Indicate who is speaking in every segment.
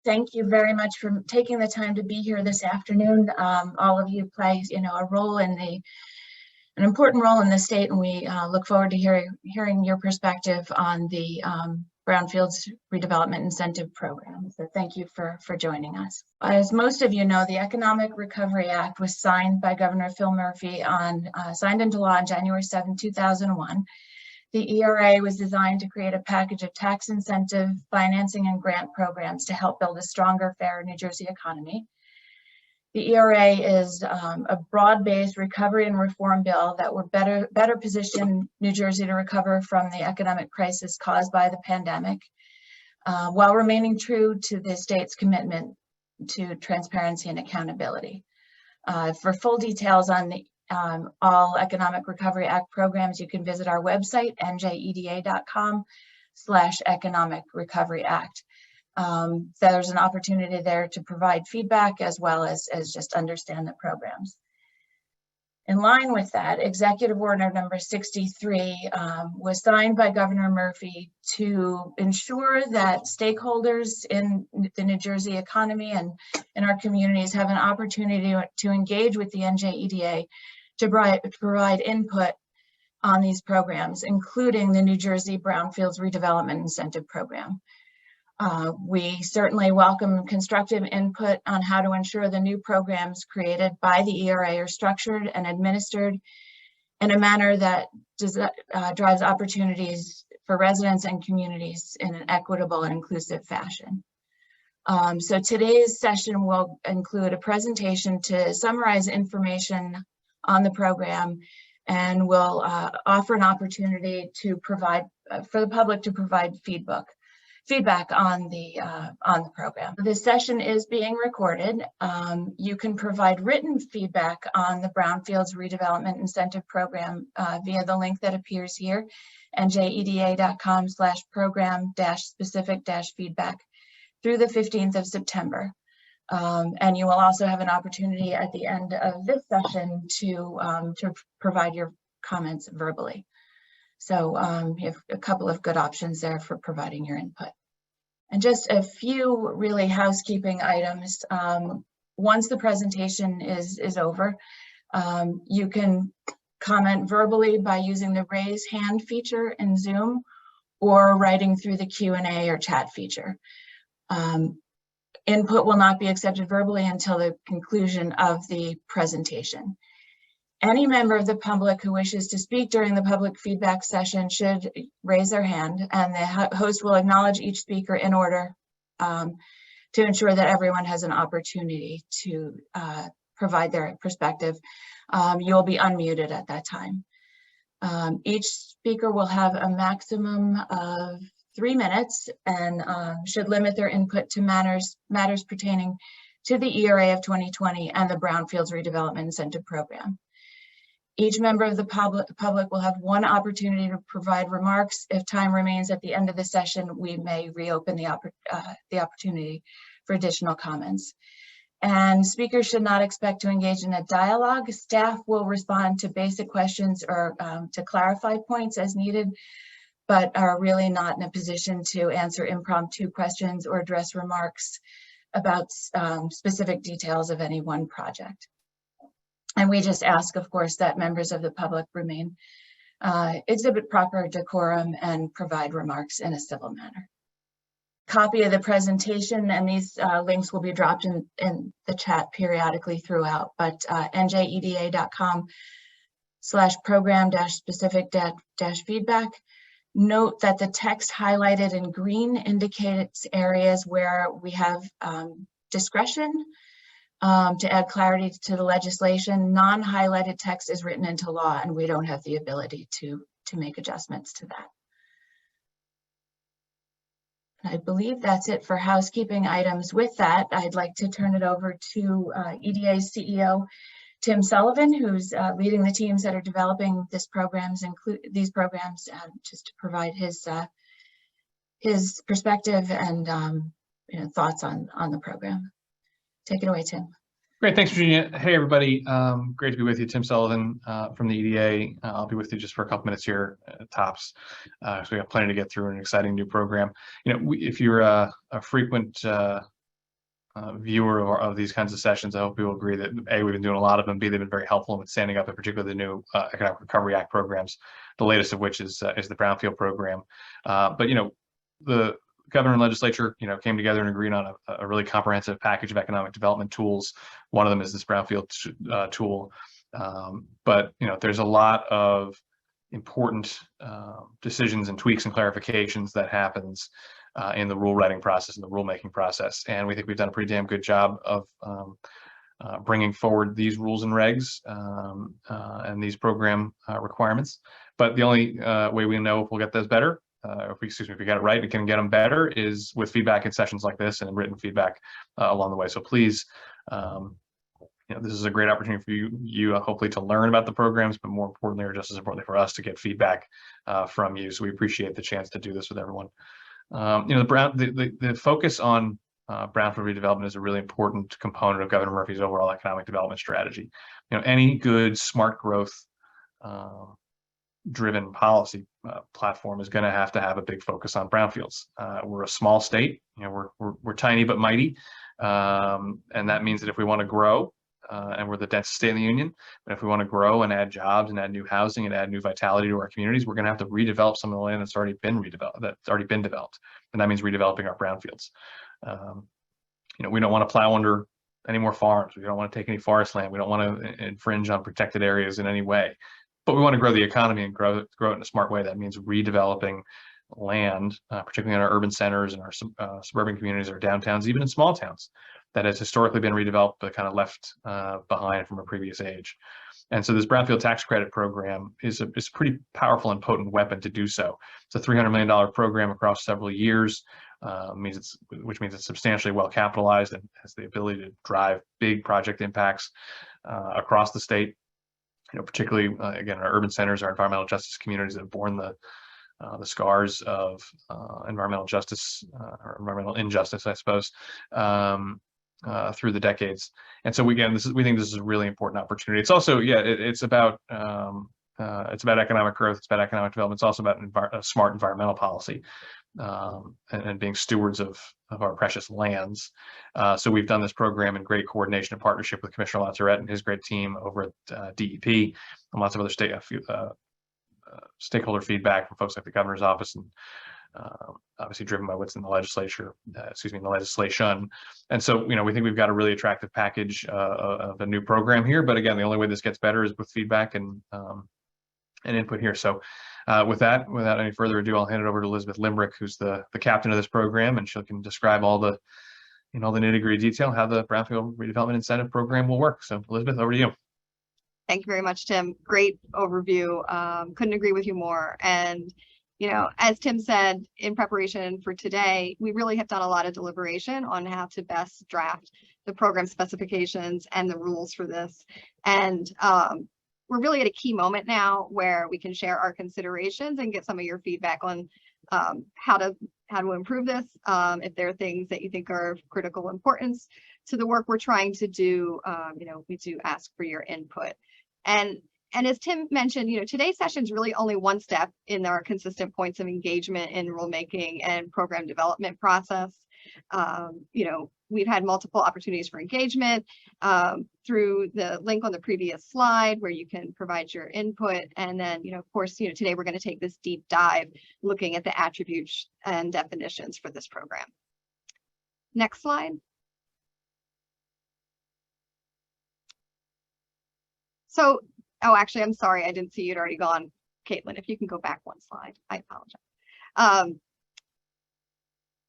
Speaker 1: Thank you very much for taking the time to be here this afternoon. All of you play, a role in an important role in the state, and we look forward to hearing your perspective on the Brownfields Redevelopment Incentive Program. So thank you for joining us. As most of you know, the Economic Recovery Act was signed by Governor Phil Murphy signed into law on January 7, 2001. The ERA was designed to create a package of tax incentive, financing, and grant programs to help build a stronger, fairer New Jersey economy. The ERA is a broad-based recovery and reform bill that would better position New Jersey to recover from the economic crisis caused by the pandemic, while remaining true to the state's commitment to transparency and accountability. For full details on the all Economic Recovery Act programs, you can visit our website, NJEDA.com/Economic Recovery Act. There's an opportunity there to provide feedback as well as just understand the programs. In line with that, Executive Order number 63 was signed by Governor Murphy to ensure that stakeholders in the New Jersey economy and in our communities have an opportunity to engage with the NJEDA to provide input on these programs, including the New Jersey Brownfields Redevelopment Incentive Program. We certainly welcome constructive input on how to ensure the new programs created by the ERA are structured and administered in a manner that drives opportunities for residents and communities in an equitable and inclusive fashion. So today's session will include a presentation to summarize information on the program, and will offer an opportunity to provide for the public to provide feedback on the program. This session is being recorded. You can provide written feedback on the Brownfields Redevelopment Incentive Program via the link that appears here, njeda.com/program-specific-feedback through the 15th of September. And you will also have an opportunity at the end of this session to provide your comments verbally. So you have a couple of good options there for providing your input. And just a few really housekeeping items. Once the presentation is over, you can comment verbally by using the raise hand feature in Zoom or writing through the Q&A or chat feature. Input will not be accepted verbally until the conclusion of the presentation. Any member of the public who wishes to speak during the public feedback session should raise their hand, and the host will acknowledge each speaker in order to ensure that everyone has an opportunity to provide their perspective. You'll be unmuted at that time. Each speaker will have a maximum of 3 minutes and should limit their input to matters pertaining to the ERA of 2020 and the Brownfields Redevelopment Incentive Program. Each member of the public will have one opportunity to provide remarks. If time remains at the end of the session, we may reopen the opportunity for additional comments. And speakers should not expect to engage in a dialogue. Staff will respond to basic questions or to clarify points as needed, but are really not in a position to answer impromptu questions or address remarks about specific details of any one project. And we just ask, of course, that members of the public exhibit proper decorum and provide remarks in a civil manner. Copy of the presentation, and these links will be dropped in the chat periodically throughout, but njeda.com/program-specific-feedback. Note that the text highlighted in green indicates areas where we have discretion to add clarity to the legislation. Non-highlighted text is written into law, and we don't have the ability to make adjustments to that. I believe that's it for housekeeping items. With that, I'd like to turn it over to EDA's CEO, Tim Sullivan, who's leading the teams that are developing these programs, just to provide his perspective and thoughts on the program. Take it away, Tim.
Speaker 2: Great, thanks, Virginia. Hey, everybody. Great to be with you. Tim Sullivan from the EDA. I'll be with you just for a couple minutes here, tops. So we have plenty to get through, an exciting new program. If you're a frequent viewer of these kinds of sessions, I hope you will agree that A, we've been doing a lot of them, B, they've been very helpful in standing up, in particular, the new Economic Recovery Act programs, the latest of which is the Brownfield program. But, you know, the governor and legislature, you know, came together and agreed on a really comprehensive package of economic development tools. One of them is this Brownfield tool. But, you know, there's a lot of important decisions and tweaks and clarifications that happens in the rule writing process and the rulemaking process. And we think we've done a pretty damn good job of bringing forward these rules and regs and these program requirements. But the only way we know if we'll get those better, if we get it right, we can get them better, is with feedback in sessions like this and written feedback along the way. So please, you know, this is a great opportunity for you hopefully to learn about the programs, but more importantly, or just as importantly for us, to get feedback from you. So we appreciate the chance to do this with everyone. You know, the focus on brownfield redevelopment is a really important component of Governor Murphy's overall economic development strategy. You know, any good smart growth driven policy platform is going to have a big focus on brownfields. We're a small state, you know, we're tiny but mighty, and that means that if we want to grow, and we're the densest state in the union, but if we want to grow and add jobs and add new housing and add new vitality to our communities, we're going to have to redevelop some of the land that's already been developed, and that means redeveloping our brownfields. You know, we don't want to plow under any more farms. We don't want to take any forest land. We don't want to infringe on protected areas in any way, but we want to grow the economy and grow it in a smart way. That means redeveloping land, particularly in our urban centers and our suburban communities, our downtowns, even in small towns that has historically been redeveloped but kind of left behind from a previous age. And so this Brownfield tax credit program is a pretty powerful and potent weapon to do so. It's a $300 million program across several years, which means it's substantially well capitalized and has the ability to drive big project impacts across the state. You know, particularly again, our urban centers, our environmental justice communities that have borne the scars of environmental justice or environmental injustice, I suppose, through the decades. And so we think this is a really important opportunity. It's also, it's about economic growth, it's about economic development, it's also about smart environmental policy and being stewards of our precious lands. So we've done this program in great coordination and partnership with Commissioner Lazaret and his great team over at DEP, and lots of other stakeholder feedback from folks like the governor's office, and obviously driven by what's in the legislation. And so, you know, we think we've got a really attractive package of a new program here. But again, the only way this gets better is with feedback and input here. So without any further ado, I'll hand it over to Elizabeth Limbrick, who's the captain of this program, and she can describe all the nitty-gritty detail how the Brownfield Redevelopment Incentive program will work. So Elizabeth, over to you.
Speaker 3: Thank you very much, Tim. Great overview. Couldn't agree with you more. And, you know, as Tim said, in preparation for today, we really have done a lot of deliberation on how to best draft the program specifications and the rules for this. And we're really at a key moment now where we can share our considerations and get some of your feedback on how to improve this. If there are things that you think are of critical importance to the work we're trying to do, you know, we do ask for your input. And as Tim mentioned, you know, today's session is really only one step in our consistent points of engagement in rulemaking and program development process. You know, we've had multiple opportunities for engagement through the link on the previous slide where you can provide your input. And then, you know, of course, you know, today we're going to take this deep dive looking at the attributes and definitions for this program. Next slide. So, oh, actually, I'm sorry, I didn't see you'd already gone. Caitlin, if you can go back one slide, I apologize.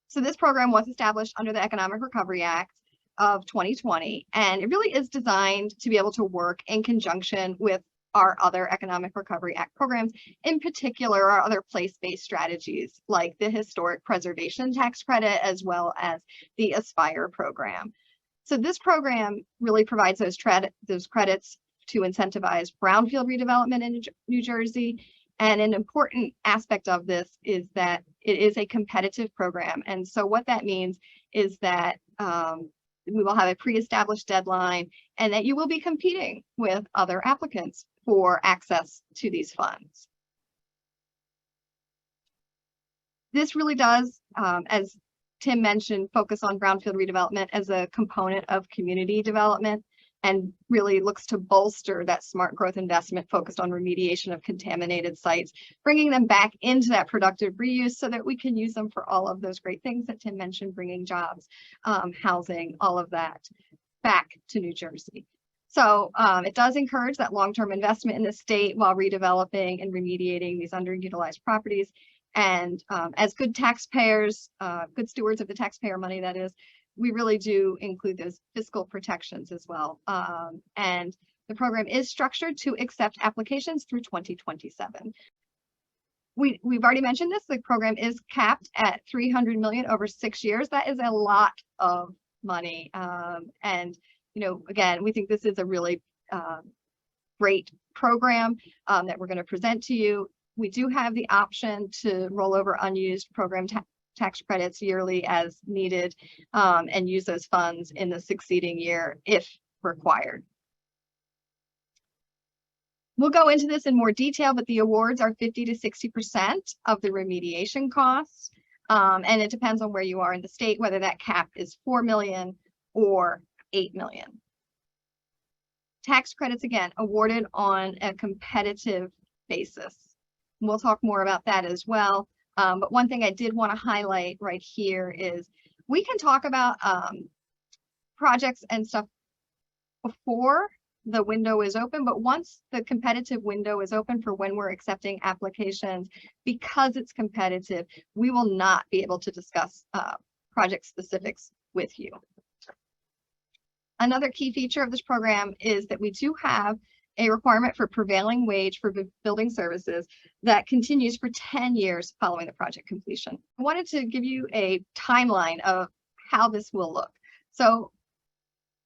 Speaker 3: So this program was established under the Economic Recovery Act of 2020, and it really is designed to be able to work in conjunction with our other Economic Recovery Act programs, in particular our other place-based strategies like the Historic Preservation Tax Credit, as well as the Aspire program. So this program really provides those credits to incentivize brownfield redevelopment in New Jersey. And an important aspect of this is that it is a competitive program. And so what that means is that we will have a pre-established deadline and that you will be competing with other applicants for access to these funds. This really does, as Tim mentioned, focus on brownfield redevelopment as a component of community development, and really looks to bolster that smart growth investment focused on remediation of contaminated sites, bringing them back into that productive reuse so that we can use them for all of those great things that Tim mentioned, bringing jobs, housing, all of that back to New Jersey. So it does encourage that long-term investment in the state while redeveloping and remediating these underutilized properties. And as good taxpayers, good stewards of the taxpayer money, that is, we really do include those fiscal protections as well. And the program is structured to accept applications through 2027. We've already mentioned this. The program is capped at $300 million over 6 years. That is a lot of money. And, you know, again, we think this is a really great program that we're going to present to you. We do have the option to roll over unused program tax credits yearly as needed, and use those funds in the succeeding year if required. We'll go into this in more detail, but the awards are 50 to 60% of the remediation costs. And it depends on where you are in the state, whether that cap is 4 million or 8 million. Tax credits, again, awarded on a competitive basis. We'll talk more about that as well. But one thing I did want to highlight right here is we can talk about projects and stuff before the window is open, but once the competitive window is open for when we're accepting applications, because it's competitive, we will not be able to discuss project specifics with you. Another key feature of this program is that we do have a requirement for prevailing wage for building services that continues for 10 years following the project completion. I wanted to give you a timeline of how this will look. So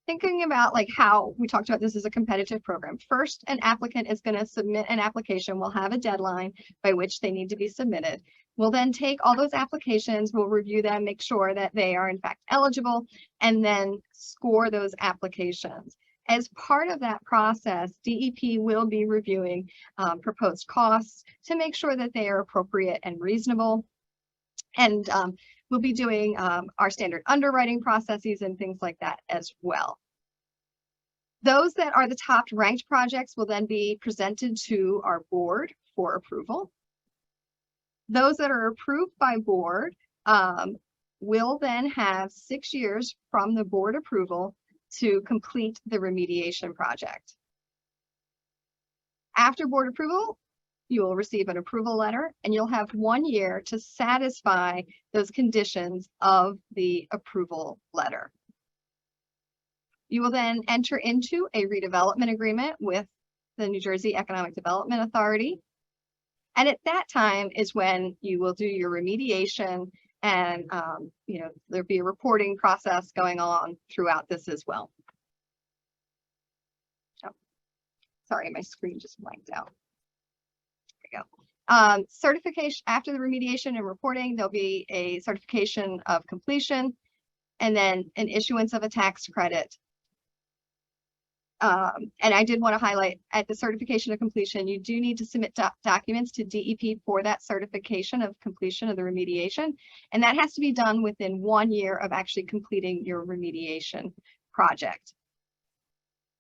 Speaker 3: thinking about like how we talked about this as a competitive program. First, an applicant is going to submit an application. We'll have a deadline by which they need to be submitted. We'll then take all those applications, we'll review them, make sure that they are in fact eligible, and then score those applications. As part of that process, DEP will be reviewing proposed costs to make sure that they are appropriate and reasonable. And we'll be doing our standard underwriting processes and things like that as well. Those that are the top ranked projects will then be presented to our board for approval. Those that are approved by board will then have 6 years from the board approval to complete the remediation project. After board approval, you will receive an approval letter and you'll have 1 year to satisfy those conditions of the approval letter. You will then enter into a redevelopment agreement with the New Jersey Economic Development Authority. And at that time is when you will do your remediation, and you know, there'll be a reporting process going on throughout this as well. Oh, sorry, my screen just blanked out. There we go. Certification after the remediation and reporting, there'll be a certification of completion and then an issuance of a tax credit. And I did want to highlight at the certification of completion, you do need to submit documents to DEP for that certification of completion of the remediation. And that has to be done within 1 year of actually completing your remediation project.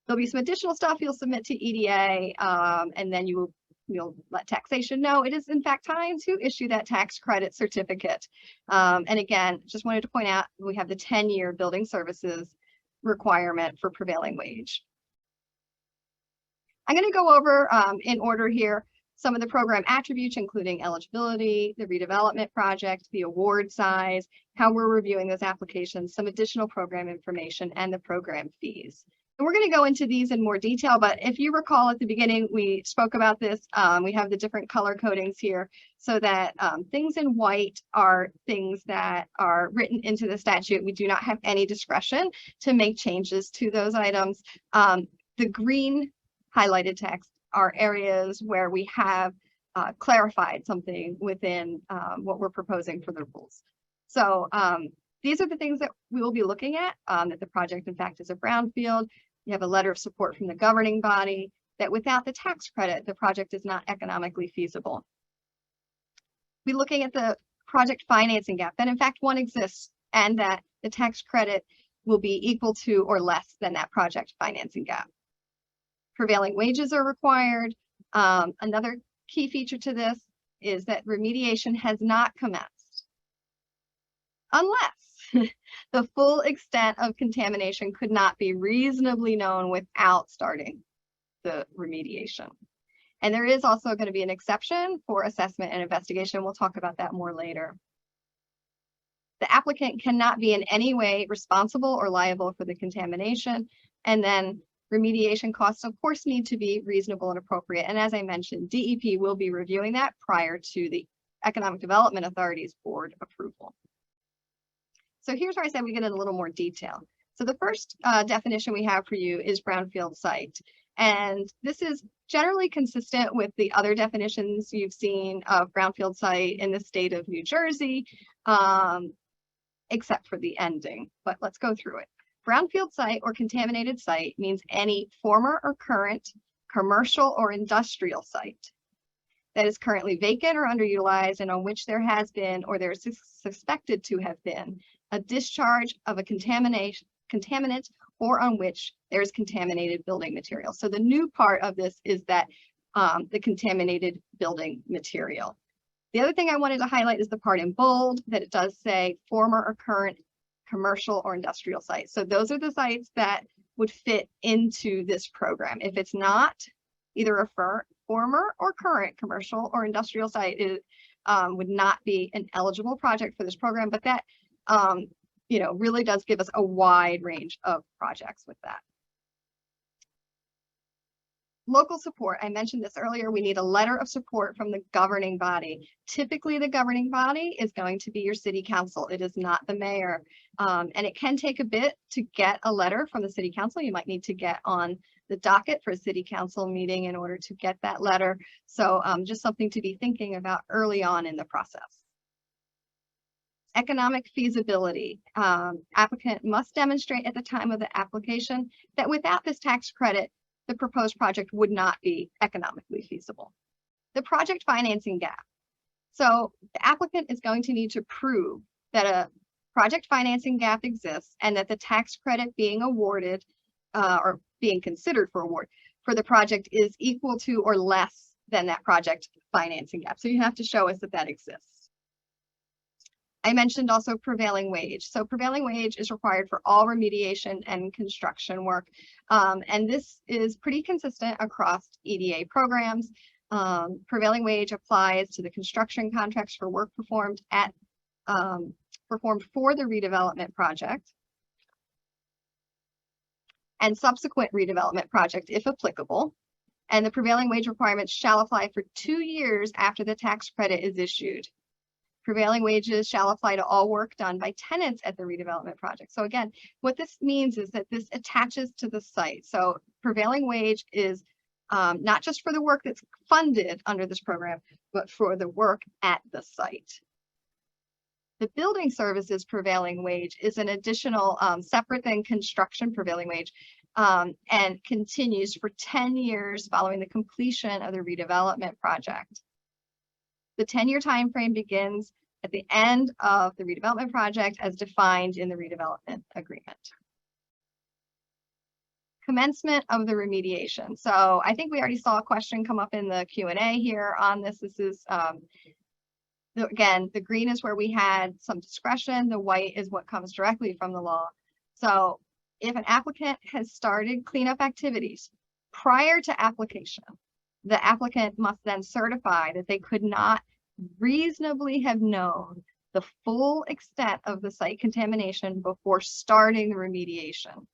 Speaker 3: There'll be some additional stuff you'll submit to EDA, and then you'll let taxation know it is in fact time to issue that tax credit certificate. And again, just wanted to point out, we have the 10-year building services requirement for prevailing wage. I'm going to go over in order here some of the program attributes, including eligibility, the redevelopment project, the award size, how we're reviewing those applications, some additional program information, and the program fees. And we're going to go into these in more detail, but if you recall at the beginning, we spoke about this. We have the different color codings here so that things in white are things that are written into the statute. We do not have any discretion to make changes to those items. The green highlighted text are areas where we have clarified something within what we're proposing for the rules. So these are the things that we will be looking at, that the project in fact is a brownfield. You have a letter of support from the governing body that without the tax credit, the project is not economically feasible. We're looking at the project financing gap, that in fact one exists and that the tax credit will be equal to or less than that project financing gap. Prevailing wages are required. Another key feature to this is that remediation has not commenced unless the full extent of contamination could not be reasonably known without starting the remediation. And there is also going to be an exception for assessment and investigation. We'll talk about that more later. The applicant cannot be in any way responsible or liable for the contamination. And then remediation costs, of course, need to be reasonable and appropriate. And as I mentioned, DEP will be reviewing that prior to the Economic Development Authority's board approval. So here's where I said we get in a little more detail. So the first definition we have for you is brownfield site. And this is generally consistent with the other definitions you've seen of brownfield site in the state of New Jersey, except for the ending. But let's go through it. Brownfield site or contaminated site means any former or current commercial or industrial site that is currently vacant or underutilized and on which there has been or there is suspected to have been a discharge of a contaminant or on which there is contaminated building material. So the new part of this is that the contaminated building material. The other thing I wanted to highlight is the part in bold that it does say former or current commercial or industrial sites. So those are the sites that would fit into this program. If it's not either a former or current commercial or industrial site, it would not be an eligible project for this program, but that really does give us a wide range of projects with that. Local support, I mentioned this earlier, we need a letter of support from the governing body. Typically, the governing body is going to be your city council. It is not the mayor. And it can take a bit to get a letter from the city council. You might need to get on the docket for a city council meeting in order to get that letter. So just something to be thinking about early on in the process. Economic feasibility. Applicant must demonstrate at the time of the application that without this tax credit, the proposed project would not be economically feasible. The project financing gap. So the applicant is going to need to prove that a project financing gap exists and that the tax credit being awarded or being considered for award for the project is equal to or less than that project financing gap. So you have to show us that that exists. I mentioned also prevailing wage. So prevailing wage is required for all remediation and construction work. And this is pretty consistent across EDA programs. Prevailing wage applies to the construction contracts for work performed for the redevelopment project and subsequent redevelopment project if applicable. And the prevailing wage requirements shall apply for 2 years after the tax credit is issued. Prevailing wages shall apply to all work done by tenants at the redevelopment project. So again, what this means is that this attaches to the site. So prevailing wage is not just for the work that's funded under this program, but for the work at the site. The building services prevailing wage is an additional separate than construction prevailing wage and continues for 10 years following the completion of the redevelopment project. The 10-year time frame begins at the end of the redevelopment project as defined in the redevelopment agreement. Commencement of the remediation. So I think we already saw a question come up in the Q&A here on this. This is, again, the green is where we had some discretion. The white is what comes directly from the law. So if an applicant has started cleanup activities prior to application, the applicant must then certify that they could not reasonably have known the full extent of the site contamination before starting the remediation.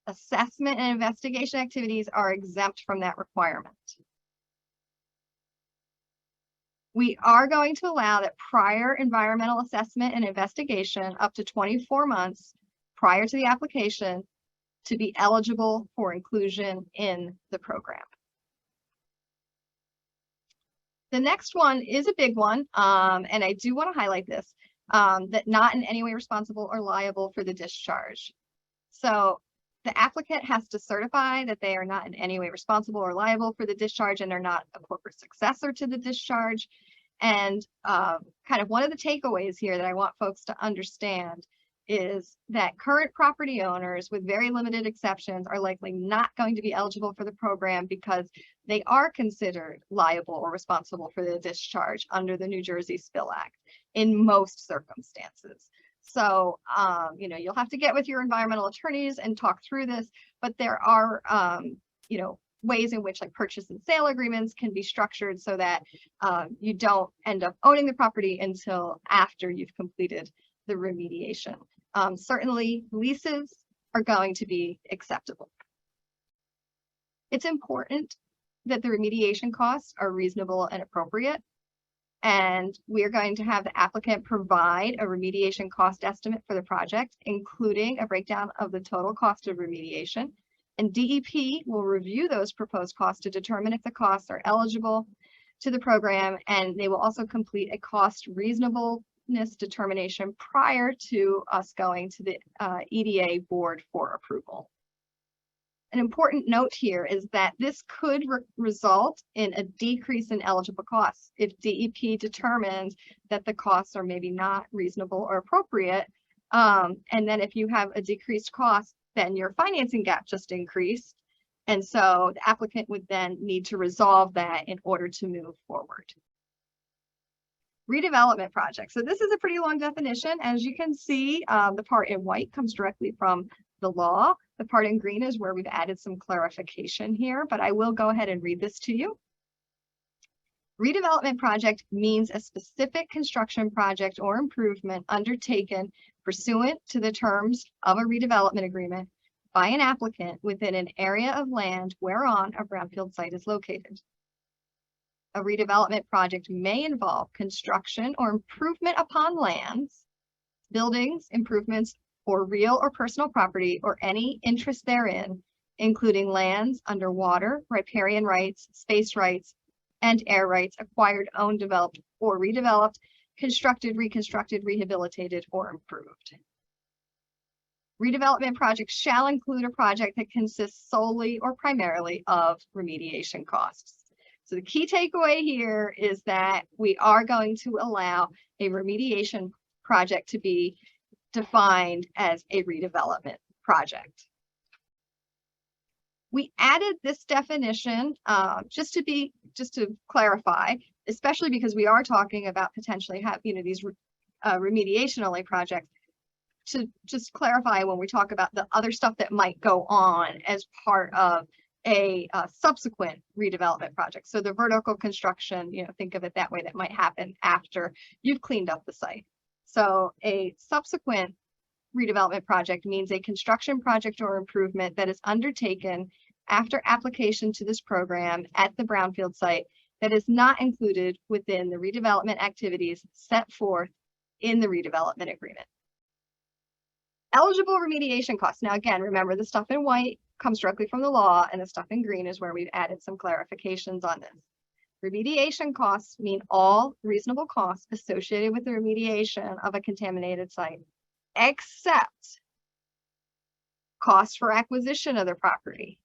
Speaker 3: Assessment and investigation activities are exempt from that requirement. We are going to allow that prior environmental assessment and investigation up to 24 months prior to the application to be eligible for inclusion in the program. The next one is a big one, and I do want to highlight this, that not in any way responsible or liable for the discharge. So the applicant has to certify that they are not in any way responsible or liable for the discharge and are not a corporate successor to the discharge. And kind of one of the takeaways here that I want folks to understand is that current property owners, with very limited exceptions, are likely not going to be eligible for the program because they are considered liable or responsible for the discharge under the New Jersey Spill Act in most circumstances. So, you know, you'll have to get with your environmental attorneys and talk through this, but there are, you know, ways in which like purchase and sale agreements can be structured so that you don't end up owning the property until after you've completed the remediation. Certainly leases are going to be acceptable. It's important that the remediation costs are reasonable and appropriate. And we are going to have the applicant provide a remediation cost estimate for the project, including a breakdown of the total cost of remediation. And DEP will review those proposed costs to determine if the costs are eligible to the program. And they will also complete a cost reasonableness determination prior to us going to the EDA board for approval. An important note here is that this could result in a decrease in eligible costs if DEP determines that the costs are maybe not reasonable or appropriate. And then if you have a decreased cost, then your financing gap just increased. And so the applicant would then need to resolve that in order to move forward. Redevelopment project. So this is a pretty long definition. As you can see, the part in white comes directly from the law. The part in green is where we've added some clarification here, but I will go ahead and read this to you. Redevelopment project means a specific construction project or improvement undertaken pursuant to the terms of a redevelopment agreement by an applicant within an area of land whereon a brownfield site is located. A redevelopment project may involve construction or improvement upon lands, buildings, improvements, or real or personal property or any interest therein, including lands under water, riparian rights, space rights, and air rights acquired, owned, developed, or redeveloped, constructed, reconstructed, rehabilitated, or improved. Redevelopment projects shall include a project that consists solely or primarily of remediation costs. So the key takeaway here is that we are going to allow a remediation project to be defined as a redevelopment project. We added this definition just to clarify, especially because we are talking about potentially these remediation only projects, to just clarify when we talk about the other stuff that might go on as part of a subsequent redevelopment project. So the vertical construction, think of it that way, that might happen after you've cleaned up the site. So a subsequent redevelopment project means a construction project or improvement that is undertaken after application to this program at the brownfield site that is not included within the redevelopment activities set forth in the redevelopment agreement. Eligible remediation costs. Now, again, remember the stuff in white comes directly from the law, and the stuff in green is where we've added some clarifications on this. Remediation costs mean all reasonable costs associated with the remediation of a contaminated site, except costs for acquisition of the property,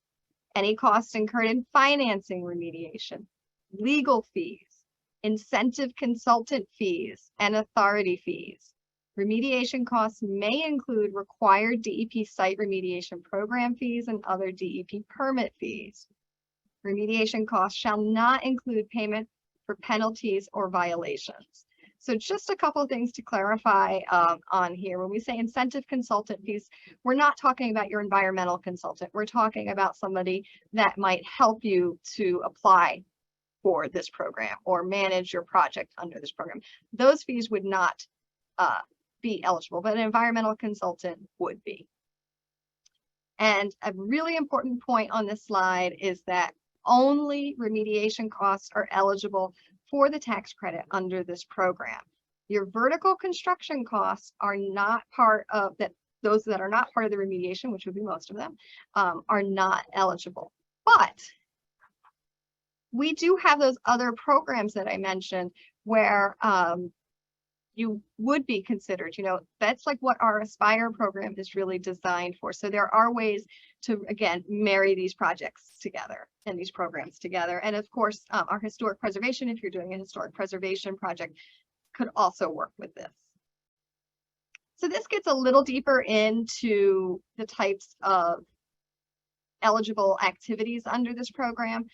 Speaker 3: any costs incurred in financing remediation, legal fees, incentive consultant fees, and authority fees. Remediation costs may include required DEP site remediation program fees and other DEP permit fees. Remediation costs shall not include payment for penalties or violations. So just a couple of things to clarify on here. When we say incentive consultant fees, we're not talking about your environmental consultant. We're talking about somebody that might help you to apply for this program or manage your project under this program. Those fees would not be eligible, but an environmental consultant would be. And a really important point on this slide is that only remediation costs are eligible for the tax credit under this program. Your vertical construction costs are not part of that. Those that are not part of the remediation, which would be most of them, are not eligible. But we do have those other programs that I mentioned where you would be considered. That's like what our Aspire program is really designed for. So there are ways to, again, marry these projects together and these programs together. And of course, our historic preservation, if you're doing a historic preservation project, could also work with this. So this gets a little deeper into the types of eligible activities under this program.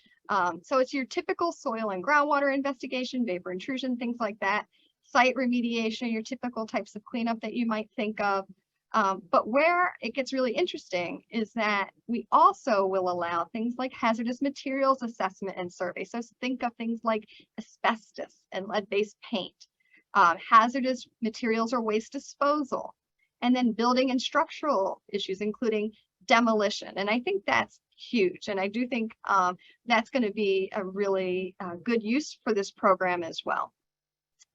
Speaker 3: So it's your typical soil and groundwater investigation, vapor intrusion, things like that. Site remediation, your typical types of cleanup that you might think of. But where it gets really interesting is that we also will allow things like hazardous materials assessment and survey. So think of things like asbestos and lead-based paint, hazardous materials or waste disposal, and then building and structural issues, including demolition. And I think that's huge. And I do think that's going to be a really good use for this program as well.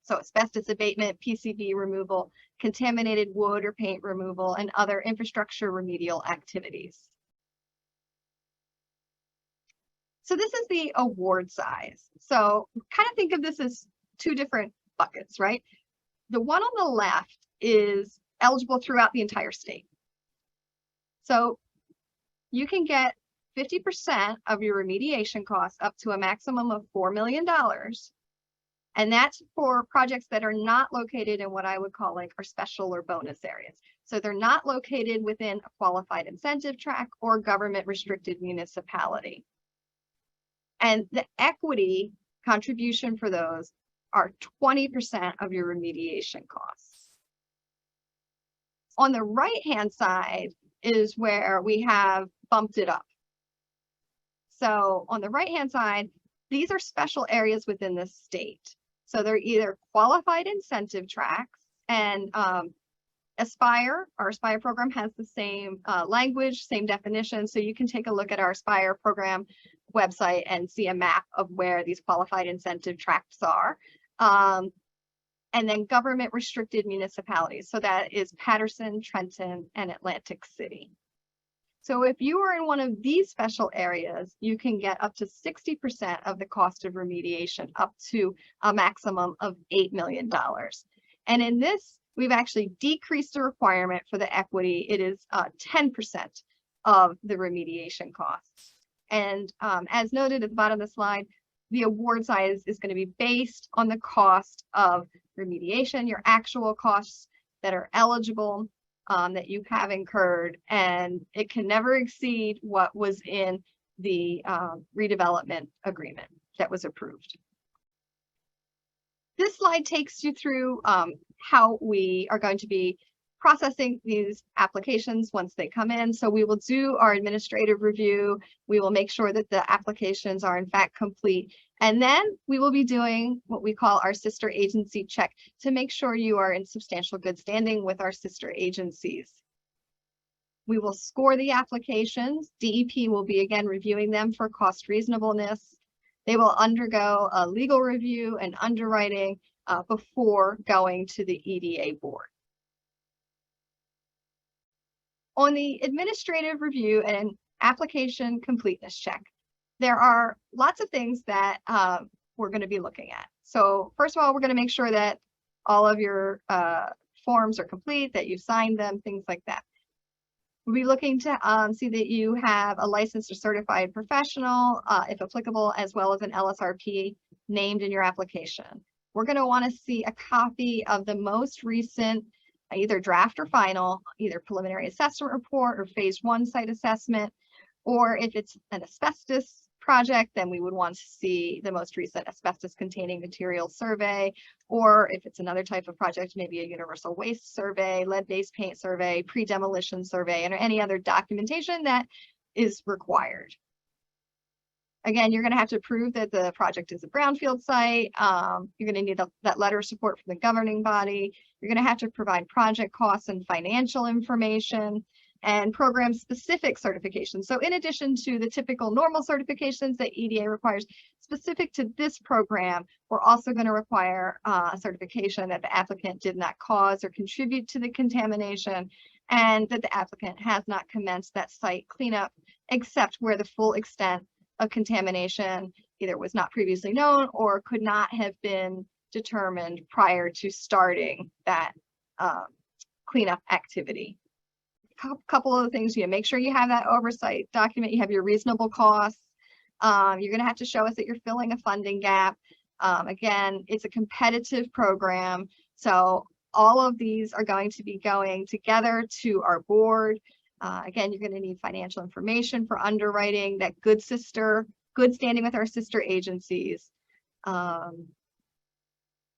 Speaker 3: So asbestos abatement, PCB removal, contaminated wood or paint removal, and other infrastructure remedial activities. So this is the award size. So kind of think of this as two different buckets, right? The one on the left is eligible throughout the entire state. So you can get 50% of your remediation costs up to a maximum of $4 million. And that's for projects that are not located in what I would call like our special or bonus areas. So they're not located within a qualified incentive track or government restricted municipality. And the equity contribution for those are 20% of your remediation costs. On the right-hand side is where we have bumped it up. So on the right-hand side, these are special areas within the state. So they're either qualified incentive tracks, and Aspire, our Aspire program has the same language, same definition. So you can take a look at our Aspire program website and see a map of where these qualified incentive tracts are. And then government restricted municipalities. So that is Patterson, Trenton, and Atlantic City. So if you are in one of these special areas, you can get up to 60% of the cost of remediation, up to a maximum of $8 million. And in this, we've actually decreased the requirement for the equity. It is 10% of the remediation costs. And as noted at the bottom of the slide, the award size is going to be based on the cost of remediation, your actual costs that are eligible, that you have incurred, and it can never exceed what was in the redevelopment agreement that was approved. This slide takes you through how we are going to be processing these applications once they come in. So we will do our administrative review. We will make sure that the applications are in fact complete. And then we will be doing what we call our sister agency check to make sure you are in substantial good standing with our sister agencies. We will score the applications. DEP will be again reviewing them for cost reasonableness. They will undergo a legal review and underwriting before going to the EDA board. On the administrative review and application completeness check, there are lots of things that we're going to be looking at. So first of all, we're going to make sure that all of your forms are complete, that you signed them, things like that. We'll be looking to see that you have a licensed or certified professional, if applicable, as well as an LSRP named in your application. We're going to want to see a copy of the most recent either draft or final, either preliminary assessment report or phase 1 site assessment, or if it's an asbestos project, then we would want to see the most recent asbestos containing material survey, or if it's another type of project, maybe a universal waste survey, lead-based paint survey, pre-demolition survey, and any other documentation that is required. Again, you're going to have to prove that the project is a brownfield site. You're going to need that letter of support from the governing body. You're going to have to provide project costs and financial information and program specific certifications. So in addition to the typical normal certifications that EDA requires, specific to this program, we're also going to require a certification that the applicant did not cause or contribute to the contamination, and that the applicant has not commenced that site cleanup, except where the full extent of contamination either was not previously known or could not have been determined prior to starting that cleanup activity. Couple of things, make sure you have that oversight document, you have your reasonable costs. You're going to have to show us that you're filling a funding gap. Again, it's a competitive program, so all of these are going to be going together to our board. Again, you're going to need financial information for underwriting, that good standing with our sister agencies. And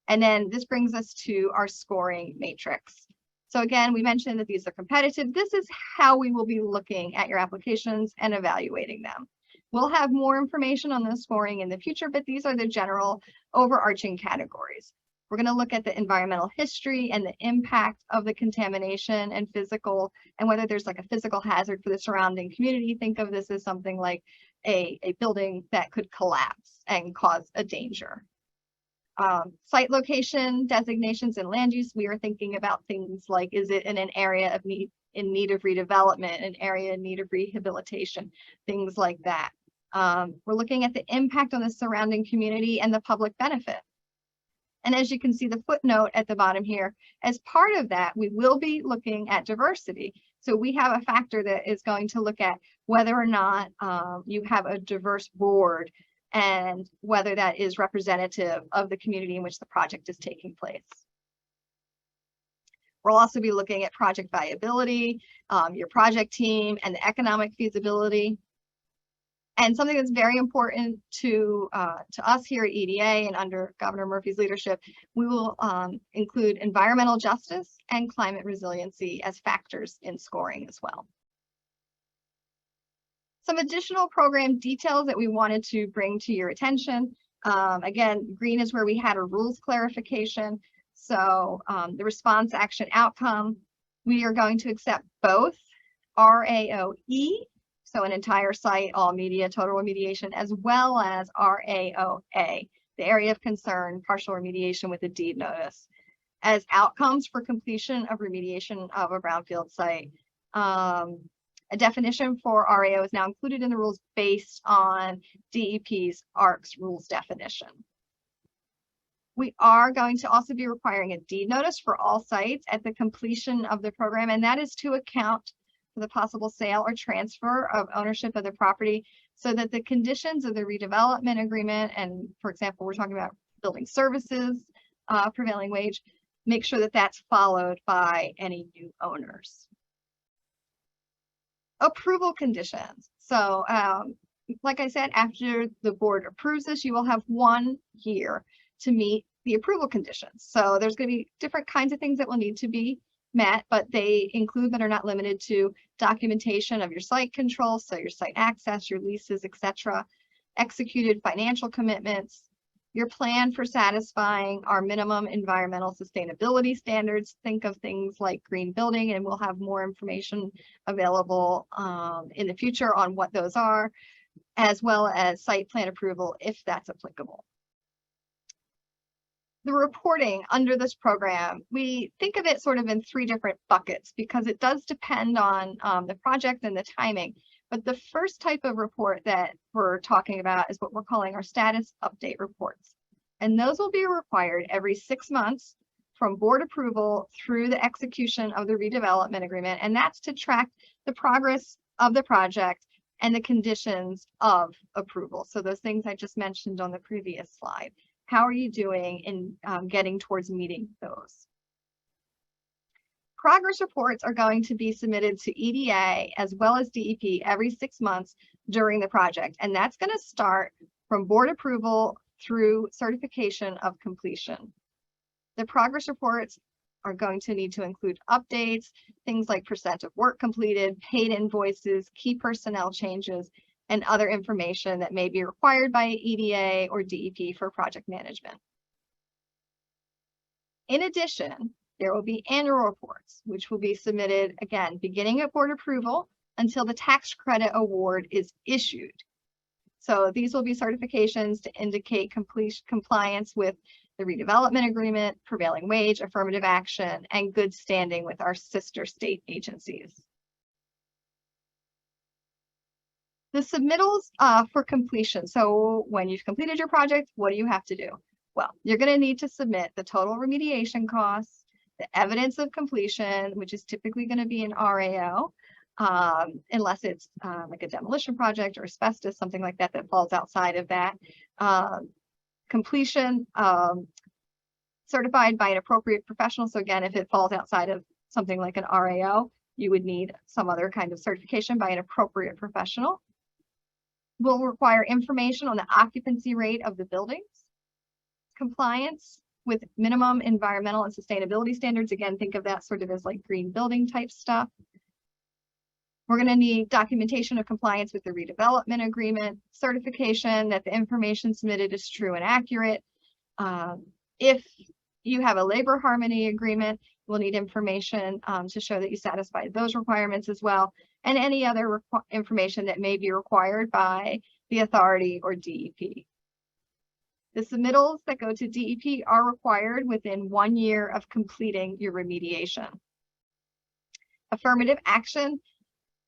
Speaker 3: then this brings us to our scoring matrix. So again, we mentioned that these are competitive. This is how we will be looking at your applications and evaluating them. We'll have more information on the scoring in the future, but these are the general overarching categories. We're going to look at the environmental history and the impact of the contamination and physical, and whether there's like a physical hazard for the surrounding community. Think of this as something like a building that could collapse and cause a danger. Site location, designations, and land use. We are thinking about things like, is it in an area of in need of redevelopment, an area in need of rehabilitation, things like that. We're looking at the impact on the surrounding community and the public benefit. And as you can see the footnote at the bottom here, as part of that, we will be looking at diversity. So we have a factor that is going to look at whether or not you have a diverse board and whether that is representative of the community in which the project is taking place. We'll also be looking at project viability, your project team, and the economic feasibility. And something that's very important to us here at EDA and under Governor Murphy's leadership, we will include environmental justice and climate resiliency as factors in scoring as well. Some additional program details that we wanted to bring to your attention. Again, green is where we had a rules clarification. So the response action outcome, we are going to accept both RAOE, so an entire site, all media, total remediation, as well as RAOA, the area of concern, partial remediation with a deed notice, as outcomes for completion of remediation of a brownfield site. A definition for RAO is now included in the rules based on DEP's ARC's rules definition. We are going to also be requiring a deed notice for all sites at the completion of the program, and that is to account for the possible sale or transfer of ownership of the property so that the conditions of the redevelopment agreement, and for example, we're talking about building services, prevailing wage, make sure that that's followed by any new owners. Approval conditions. So like I said, after the board approves this, you will have 1 year to meet the approval conditions. So there's going to be different kinds of things that will need to be met, but they include but are not limited to documentation of your site control, so your site access, your leases, etc., executed financial commitments, your plan for satisfying our minimum environmental sustainability standards. Think of things like green building, and we'll have more information available in the future on what those are, as well as site plan approval if that's applicable. The reporting under this program, we think of it sort of in 3 different buckets because it does depend on the project and the timing. But the first type of report that we're talking about is what we're calling our status update reports. And those will be required every 6 months from board approval through the execution of the redevelopment agreement. And that's to track the progress of the project and the conditions of approval. So those things I just mentioned on the previous slide. How are you doing in getting towards meeting those? Progress reports are going to be submitted to EDA as well as DEP every 6 months during the project. And that's going to start from board approval through certification of completion. The progress reports are going to need to include updates, things like percent of work completed, paid invoices, key personnel changes, and other information that may be required by EDA or DEP for project management. In addition, there will be annual reports, which will be submitted again, beginning at board approval until the tax credit award is issued. So these will be certifications to indicate compliance with the redevelopment agreement, prevailing wage, affirmative action, and good standing with our sister state agencies. The submittals for completion. So when you've completed your project, what do you have to do? Well, you're going to need to submit the total remediation costs, the evidence of completion, which is typically going to be an RAO, unless it's like a demolition project or asbestos, something like that, that falls outside of that. Completion certified by an appropriate professional. So again, if it falls outside of something like an RAO, you would need some other kind of certification by an appropriate professional. Will require information on the occupancy rate of the buildings, compliance with minimum environmental and sustainability standards. Again, think of that sort of as like green building type stuff. We're going to need documentation of compliance with the redevelopment agreement, certification that the information submitted is true and accurate. If you have a labor harmony agreement, we'll need information to show that you satisfied those requirements as well, and any other information that may be required by the authority or DEP. The submittals that go to DEP are required within 1 year of completing your remediation. Affirmative action.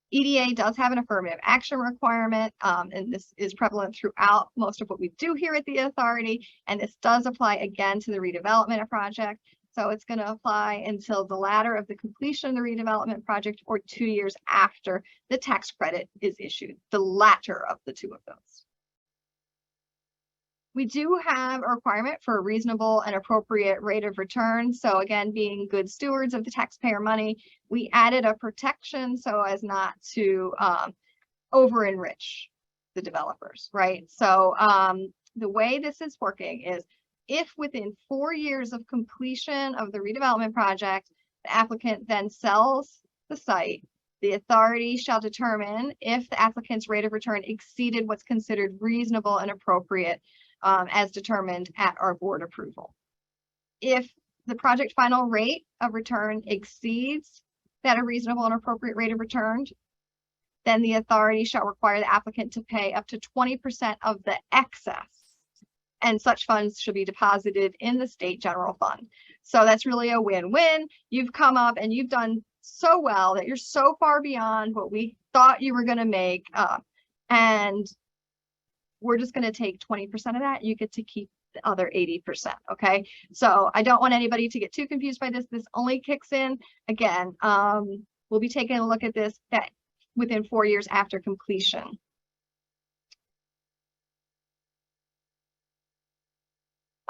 Speaker 3: EDA does have an affirmative action requirement, and this is prevalent throughout most of what we do here at the authority, and this does apply again to the redevelopment project. So it's going to apply until the latter of the completion of the redevelopment project or 2 years after the tax credit is issued, the latter of the two of those. We do have a requirement for a reasonable and appropriate rate of return. So again, being good stewards of the taxpayer money, we added a protection so as not to over enrich the developers, right? So the way this is working is if within 4 years of completion of the redevelopment project, the applicant then sells the site, the authority shall determine if the applicant's rate of return exceeded what's considered reasonable and appropriate as determined at our board approval. If the project final rate of return exceeds that a reasonable and appropriate rate of return, then the authority shall require the applicant to pay up to 20% of the excess, and such funds should be deposited in the state general fund. So that's really a win-win. You've come up and you've done so well that you're so far beyond what we thought you were going to make, and we're just going to take 20% of that. You get to keep the other 80%. Okay. So I don't want anybody to get too confused by this. This only kicks in again. We'll be taking a look at this within 4 years after completion.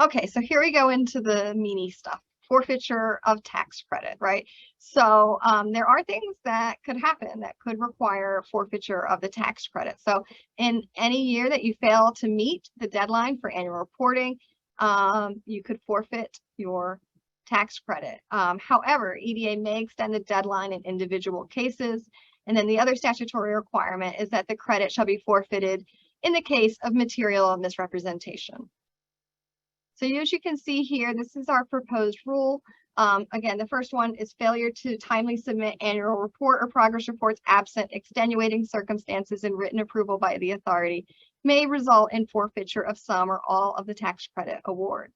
Speaker 3: Okay. So here we go into the meaty stuff. Forfeiture of tax credit, right? So there are things that could happen that could require forfeiture of the tax credit. So in any year that you fail to meet the deadline for annual reporting, you could forfeit your tax credit. However, EDA may extend the deadline in individual cases. And then the other statutory requirement is that the credit shall be forfeited in the case of material misrepresentation. So as you can see here, this is our proposed rule. Again, the first one is failure to timely submit annual report or progress reports absent extenuating circumstances and written approval by the authority may result in forfeiture of some or all of the tax credit award.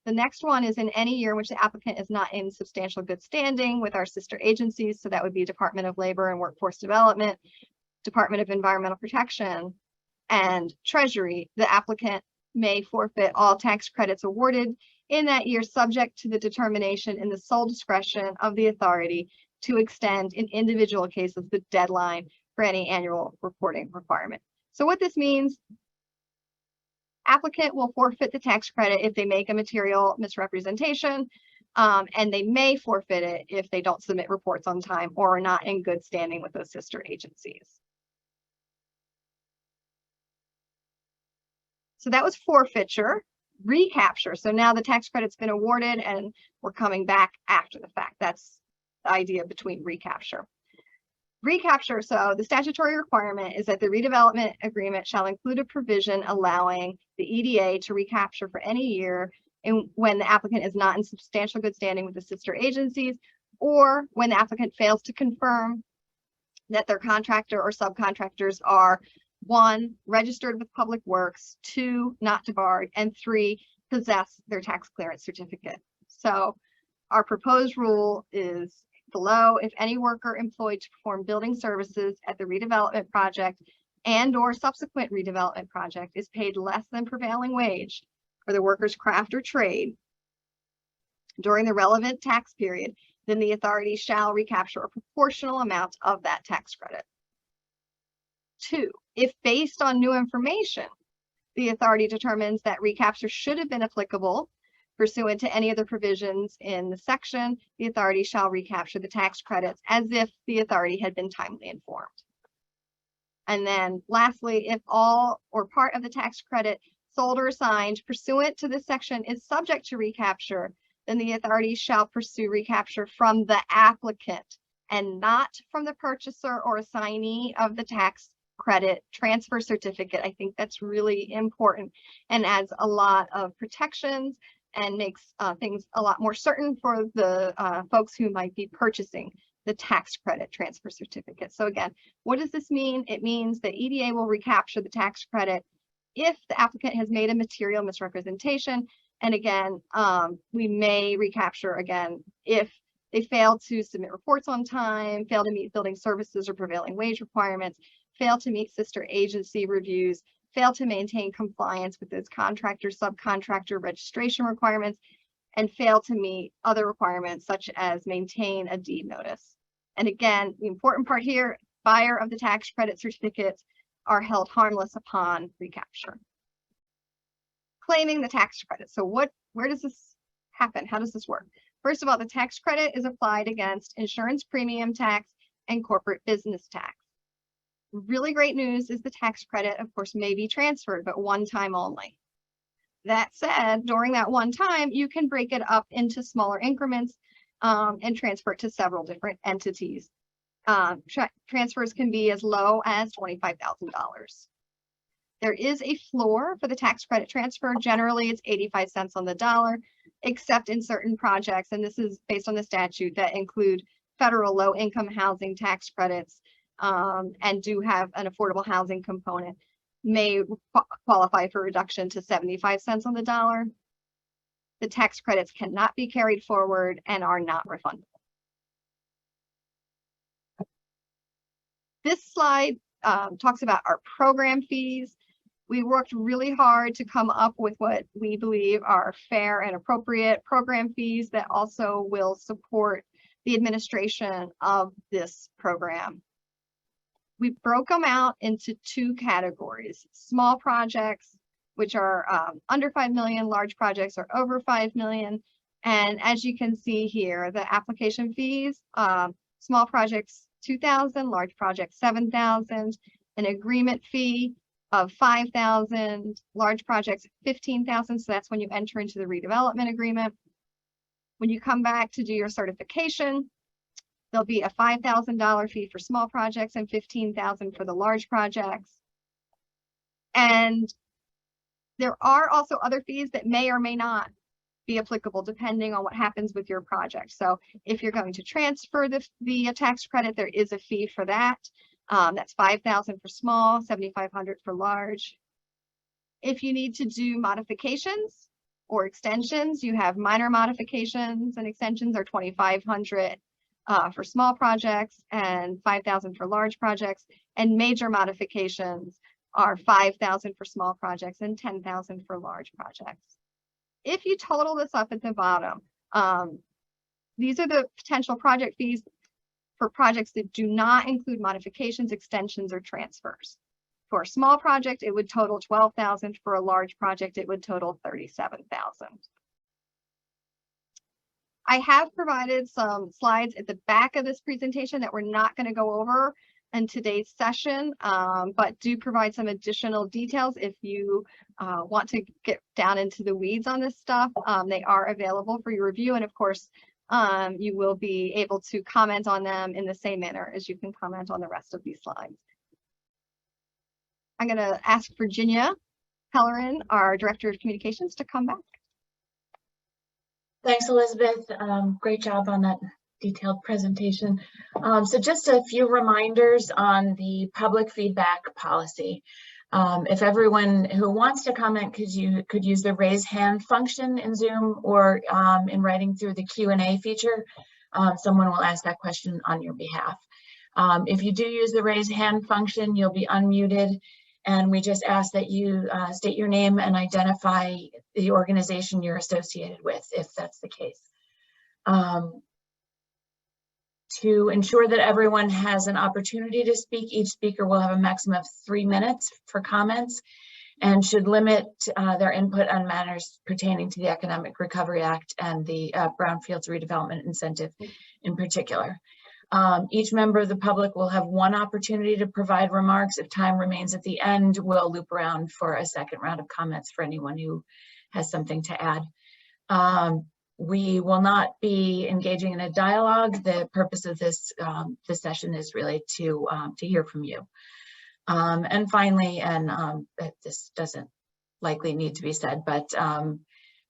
Speaker 3: The next one is in any year in which the applicant is not in substantial good standing with our sister agencies. So that would be Department of Labor and Workforce Development, Department of Environmental Protection, and Treasury. The applicant may forfeit all tax credits awarded in that year, subject to the determination in the sole discretion of the authority to extend in individual cases the deadline for any annual reporting requirement. So what this means, applicant will forfeit the tax credit if they make a material misrepresentation, and they may forfeit it if they don't submit reports on time or are not in good standing with those sister agencies. So that was forfeiture. Recapture. So now the tax credit's been awarded and we're coming back after the fact. That's the idea between recapture. Recapture. So the statutory requirement is that the redevelopment agreement shall include a provision allowing the EDA to recapture for any year when the applicant is not in substantial good standing with the sister agencies, or when the applicant fails to confirm that their contractor or subcontractors are 1, registered with Public Works, 2, not debarred, and 3, possess their tax clearance certificate. So our proposed rule is below: if any worker employed to perform building services at the redevelopment project and or subsequent redevelopment project is paid less than prevailing wage, or the worker's craft or trade during the relevant tax period, then the authority shall recapture a proportional amount of that tax credit. 2, if based on new information, the authority determines that recapture should have been applicable pursuant to any of the provisions in the section, the authority shall recapture the tax credits as if the authority had been timely informed. And then lastly, if all or part of the tax credit sold or assigned pursuant to this section is subject to recapture, then the authority shall pursue recapture from the applicant and not from the purchaser or assignee of the tax credit transfer certificate. I think that's really important and adds a lot of protections and makes things a lot more certain for the folks who might be purchasing the tax credit transfer certificate. So again, what does this mean? It means that EDA will recapture the tax credit if the applicant has made a material misrepresentation. And again, we may recapture again if they fail to submit reports on time, fail to meet building services or prevailing wage requirements, fail to meet sister agency reviews, fail to maintain compliance with those contractor, subcontractor registration requirements, and fail to meet other requirements such as maintain a deed notice. And again, the important part here, buyer of the tax credit certificates are held harmless upon recapture. Claiming the tax credit. So where does this happen? How does this work? First of all, the tax credit is applied against insurance premium tax and corporate business tax. Really great news is the tax credit, of course, may be transferred, but one time only. That said, during that one time, you can break it up into smaller increments and transfer it to several different entities. Transfers can be as low as $25,000. There is a floor for the tax credit transfer. Generally, it's 85 cents on the dollar, except in certain projects, and this is based on the statute that include federal low-income housing tax credits and do have an affordable housing component, may qualify for reduction to 75 cents on the dollar. The tax credits cannot be carried forward and are not refundable. This slide talks about our program fees. We worked really hard to come up with what we believe are fair and appropriate program fees that also will support the administration of this program. We broke them out into 2 categories: small projects, which are under 5 million, large projects are over 5 million. And as you can see here, the application fees, small projects, 2,000, large projects, 7,000, an agreement fee of 5,000, large projects, 15,000. So that's when you enter into the redevelopment agreement. When you come back to do your certification, there'll be a $5,000 fee for small projects and $15,000 for the large projects. And there are also other fees that may or may not be applicable depending on what happens with your project. So if you're going to transfer the tax credit, there is a fee for that. That's $5,000 for small, $7,500 for large. If you need to do modifications or extensions, you have minor modifications and extensions are $2,500 for small projects and $5,000 for large projects, and major modifications are $5,000 for small projects and $10,000 for large projects. If you total this up at the bottom, these are the potential project fees for projects that do not include modifications, extensions, or transfers. For a small project, it would total $12,000. For a large project, it would total $37,000. I have provided some slides at the back of this presentation that we're not going to go over in today's session, but do provide some additional details if you want to get down into the weeds on this stuff. They are available for your review, and of course, you will be able to comment on them in the same manner as you can comment on the rest of these slides. I'm going to ask Virginia Pellerin, our Director of Communications, to come back.
Speaker 1: Thanks, Elizabeth. Great job on that detailed presentation. So just a few reminders on the public feedback policy. If everyone who wants to comment could use the raise hand function in Zoom or in writing through the Q&A feature, someone will ask that question on your behalf. If you do use the raise hand function, you'll be unmuted And we just ask that you state your name and identify the organization you're associated with, if that's the case. To ensure that everyone has an opportunity to speak, each speaker will have a maximum of 3 minutes for comments and should limit their input on matters pertaining to the Economic Recovery Act and the Brownfields Redevelopment Incentive in particular. Each member of the public will have 1 opportunity to provide remarks. If time remains at the end, we'll loop around for a second round of comments for anyone who has something to add. We will not be engaging in a dialogue. The purpose of this session is really to hear from you. And finally, this doesn't likely need to be said, but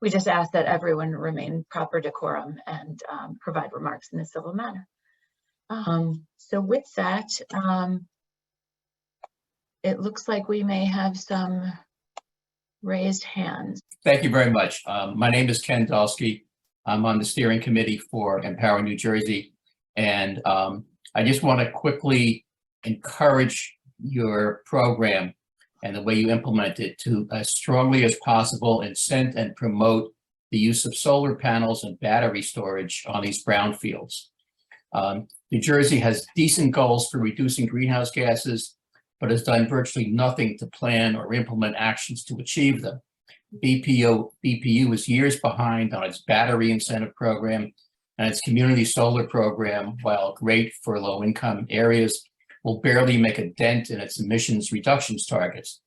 Speaker 1: we just ask that everyone remain proper decorum and provide remarks in a civil manner. So with that, it looks like we may have some raised hands.
Speaker 4: Thank you very much. My name is Ken Dolsky. I'm on the steering committee for Empower New Jersey. And I just want to quickly encourage your program and the way you implement it to as strongly as possible incent and promote the use of solar panels and battery storage on these brownfields. New Jersey has decent goals for reducing greenhouse gases, but has done virtually nothing to plan or implement actions to achieve them. BPU is years behind on its battery incentive program, and its community solar program, while great for low-income areas, will barely make a dent in its emissions reductions targets.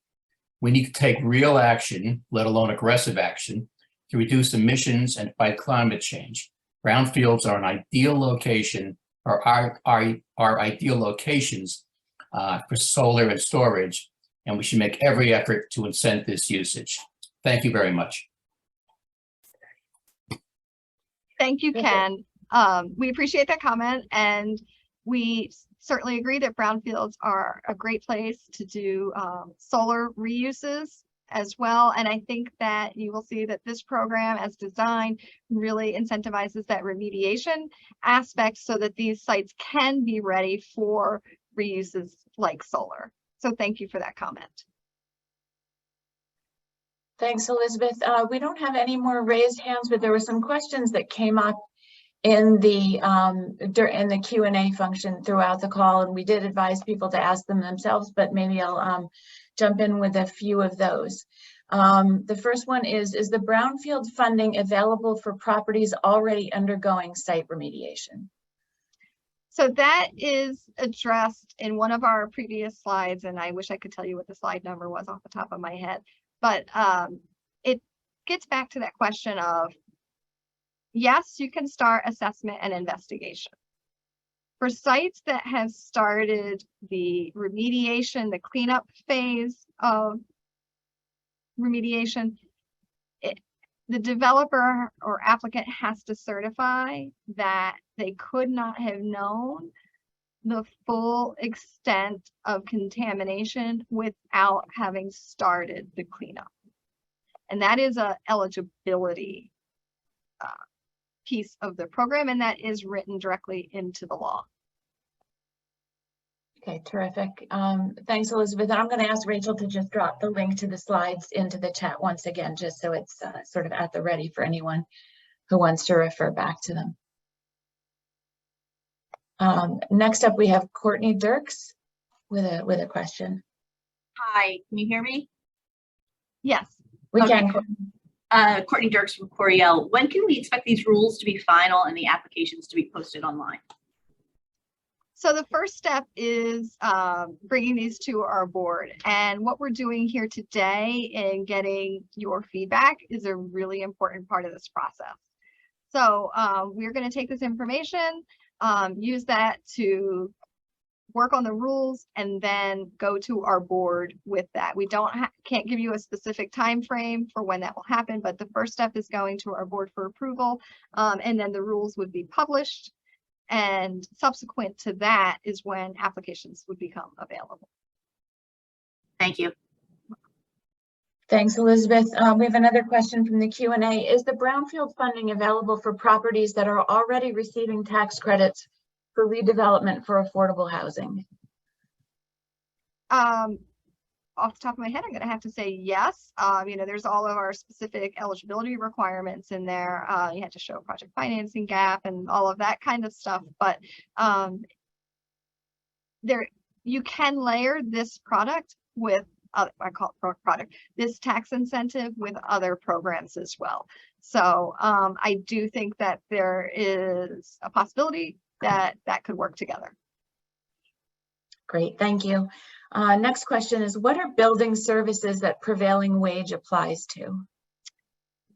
Speaker 4: We need to take real action, let alone aggressive action, to reduce emissions and fight climate change. Brownfields are an ideal location, or are ideal locations for solar and storage, and we should make every effort to incent this usage. Thank you very much.
Speaker 3: Thank you, Ken. We appreciate that comment, and we certainly agree that brownfields are a great place to do solar reuses as well. And I think that you will see that this program as designed really incentivizes that remediation aspect so that these sites can be ready for reuses like solar. So thank you for that comment.
Speaker 1: Thanks, Elizabeth. We don't have any more raised hands, but there were some questions that came up in the Q&A function throughout the call, and we did advise people to ask them themselves, but maybe I'll jump in with a few of those. The first one is the brownfield funding available for properties already undergoing site remediation?
Speaker 3: So that is addressed in one of our previous slides, and I wish I could tell you what the slide number was off the top of my head. But it gets back to that question of, yes, you can start assessment and investigation. For sites that have started the remediation, the cleanup phase of remediation, the developer or applicant has to certify that they could not have known the full extent of contamination without having started the cleanup. And that is a eligibility piece of the program, and that is written directly into the law.
Speaker 1: Okay, terrific. Thanks, Elizabeth. And I'm going to ask Rachel to just drop the link to the slides into the chat once again, just so it's sort of at the ready for anyone who wants to refer back to them. Next up, we have Courtney Dirks with a question.
Speaker 5: Hi, can you hear me?
Speaker 3: Yes.
Speaker 1: We
Speaker 5: Okay.
Speaker 1: can.
Speaker 5: Courtney Dirks from Coriel. When can we expect these rules to be final and the applications to be posted online?
Speaker 3: So the first step is bringing these to our board. And what we're doing here today in getting your feedback is a really important part of this process. So we're going to take this information, use that to work on the rules, and then go to our board with that. We can't give you a specific time frame for when that will happen, but the first step is going to our board for approval, and then the rules would be published. And subsequent to that is when applications would become available.
Speaker 5: Thank you.
Speaker 1: Thanks, Elizabeth. We have another question from the Q&A. Is the brownfield funding available for properties that are already receiving tax credits for redevelopment for affordable housing?
Speaker 3: off the top of my head, I'm going to have to say yes. You know, there's all of our specific eligibility requirements in there. You have to show project financing gap and all of that kind of stuff. But you can layer this product with, I call it product, this tax incentive with other programs as well. So I do think that there is a possibility that that could work together.
Speaker 1: Great, thank you. Next question is, what are building services that prevailing wage applies to?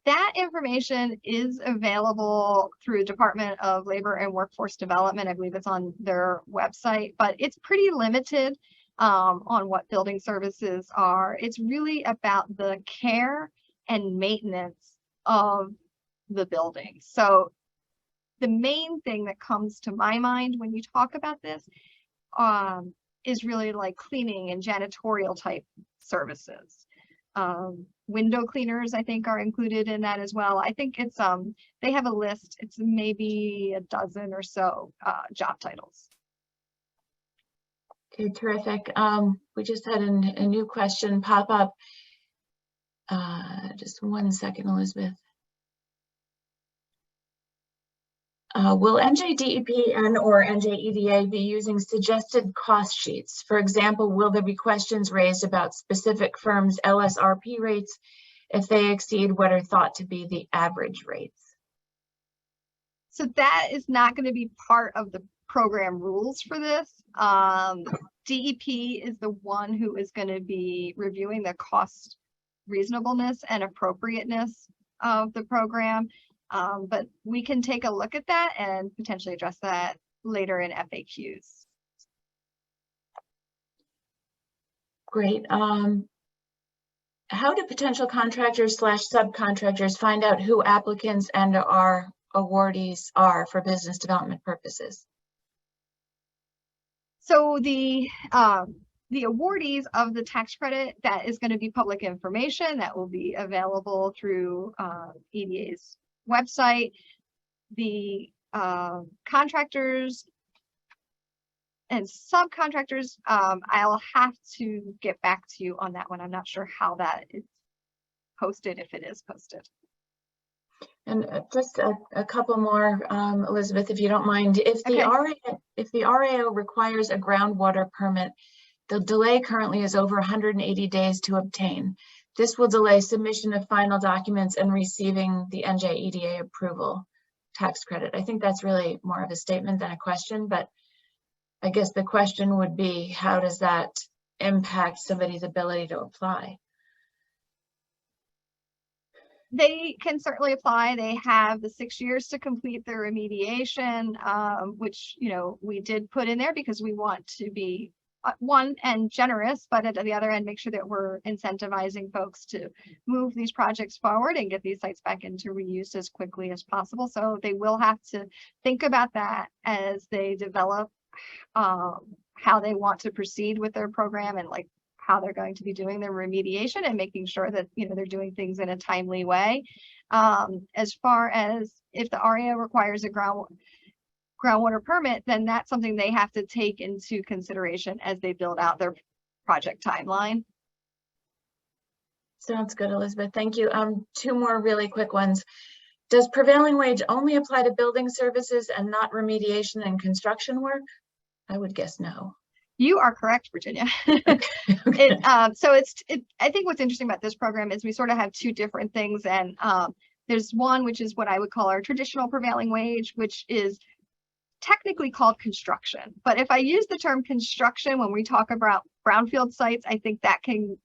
Speaker 3: That information is available through Department of Labor and Workforce Development. I believe it's on their website, but it's pretty limited on what building services are. It's really about the care and maintenance of the building. So the main thing that comes to my mind when you talk about this is really like cleaning and janitorial type services. Window cleaners, I think, are included in that as well. I think it's they have a list. It's maybe a dozen or so job titles.
Speaker 1: Okay, terrific. We just had a new question pop up. Just one second, Elizabeth. Will NJDEP and/or NJEDA be using suggested cost sheets? For example, will there be questions raised about specific firms' LSRP rates if they exceed what are thought to be the average rates?
Speaker 3: So that is not going to be part of the program rules for this. DEP is the one who is going to be reviewing the cost reasonableness and appropriateness of the program. But we can take a look at that and potentially address that later in FAQs.
Speaker 1: Great. How do potential contractors / subcontractors find out who applicants and our awardees are for business development purposes?
Speaker 3: So the awardees of the tax credit, that is going to be public information that will be available through EDA's website. The contractors and subcontractors, I'll have to get back to you on that one. I'm not sure how that is posted, if it is posted.
Speaker 1: And just a couple more, Elizabeth, if you don't mind. If the RAO requires a groundwater permit, the delay currently is over 180 days to obtain. This will delay submission of final documents and receiving the NJEDA approval tax credit. I think that's really more of a statement than a question, but I guess the question would be, how does that impact somebody's ability to apply?
Speaker 3: They can certainly apply. They have the 6 years to complete their remediation, which, you know, we did put in there because we want to be one and generous, but at the other end, make sure that we're incentivizing folks to move these projects forward and get these sites back into reuse as quickly as possible. So they will have to think about that as they develop how they want to proceed with their program and like how they're going to be doing their remediation and making sure that, you know, they're doing things in a timely way. As far as if the RAO requires a groundwater permit, then that's something they have to take into consideration as they build out their project timeline.
Speaker 1: Sounds good, Elizabeth. Thank you. Two more really quick ones. Does prevailing wage only apply to building services and not remediation and construction work? I would guess no.
Speaker 3: You are correct, Virginia.
Speaker 1: Okay.
Speaker 3: I think what's interesting about this program is we sort of have two different things, and there's one which is what I would call our traditional prevailing wage, which is technically called construction. But if I use the term construction when we talk about brownfield sites, I think that can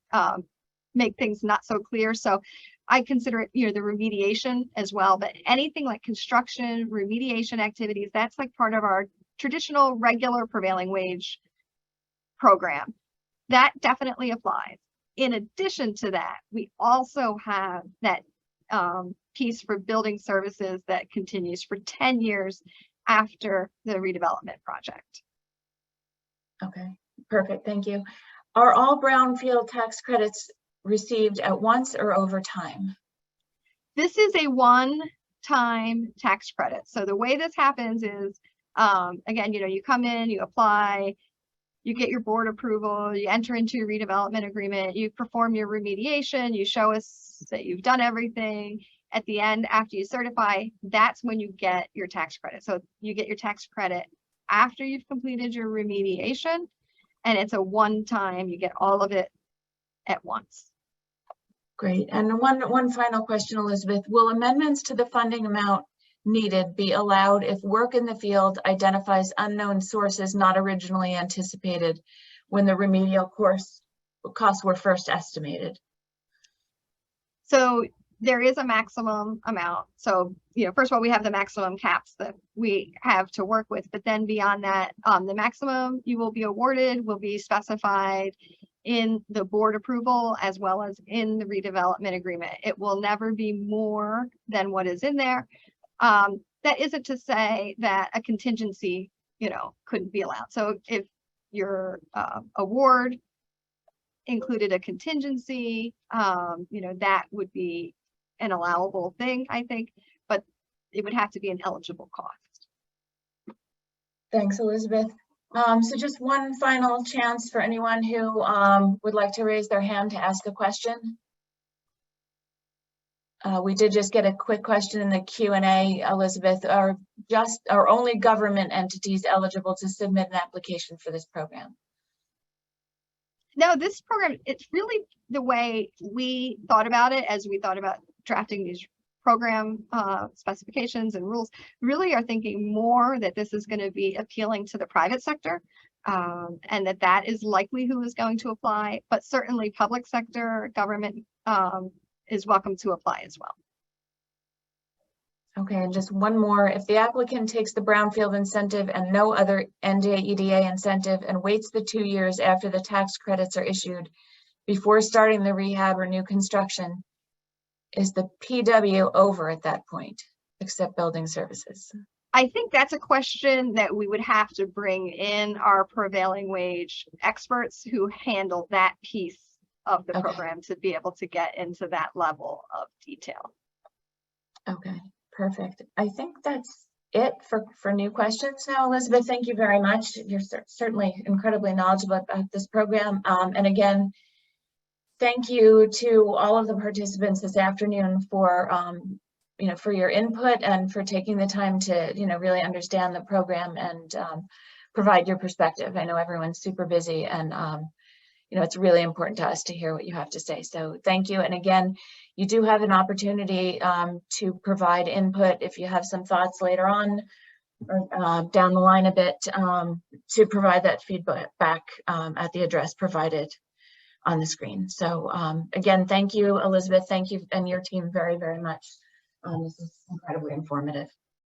Speaker 3: make things not so clear. So I consider it, you know, the remediation as well. But anything like construction, remediation activities, that's like part of our traditional regular prevailing wage program. That definitely applies. In addition to that, we also have that piece for building services that continues for 10 years after the redevelopment project.
Speaker 1: Okay, perfect. Thank you. Are all brownfield tax credits received at once or over time?
Speaker 3: This is a one-time tax credit. So the way this happens is, again, you know, you come in, you apply, you get your board approval, you enter into your redevelopment agreement, you perform your remediation, you show us that you've done everything. At the end, after you certify, that's when you get your tax credit. So you get your tax credit after you've completed your remediation, and it's a one-time, you get all of it at once.
Speaker 1: Great. And one final question, Elizabeth. Will amendments to the funding amount needed be allowed if work in the field identifies unknown sources not originally anticipated when the remedial costs were first estimated?
Speaker 3: So there is a maximum amount. So, first of all, we have the maximum caps that we have to work with, but then beyond that, the maximum you will be awarded will be specified in the board approval as well as in the redevelopment agreement. It will never be more than what is in there. That isn't to say that a contingency, couldn't be allowed. So if your award included a contingency, that would be an allowable thing, I think, but it would have to be an eligible cost.
Speaker 1: Thanks, Elizabeth. So just one final chance for anyone who would like to raise their hand to ask a question. We did just get a quick question in the Q&A, Elizabeth. Are only government entities eligible to submit an application for this program?
Speaker 3: No, this program, it's really the way we thought about it as we thought about drafting these program specifications and rules, really are thinking more that this is going to be appealing to the private sector, and that is likely who is going to apply, but certainly public sector government is welcome to apply as well.
Speaker 1: Okay, and just one more. If the applicant takes the Brownfield incentive and no other NJEDA incentive and waits the 2 years after the tax credits are issued before starting the rehab or new construction, is the PW over at that point, except building services?
Speaker 3: I think that's a question that we would have to bring in our prevailing wage experts who handle that piece of the program to be able to get into that level of detail.
Speaker 1: Okay, perfect. I think that's it for new questions now. Elizabeth, thank you very much. You're certainly incredibly knowledgeable about this program. And again, thank you to all of the participants this afternoon for for your input and for taking the time to really understand the program and provide your perspective. I know everyone's super busy, and it's really important to us to hear what you have to say. So thank you. And again, you do have an opportunity to provide input if you have some thoughts later on or down the line a bit, to provide that feedback back at the address provided on the screen. So again, thank you, Elizabeth. Thank you and your team very, very much. This is incredibly informative.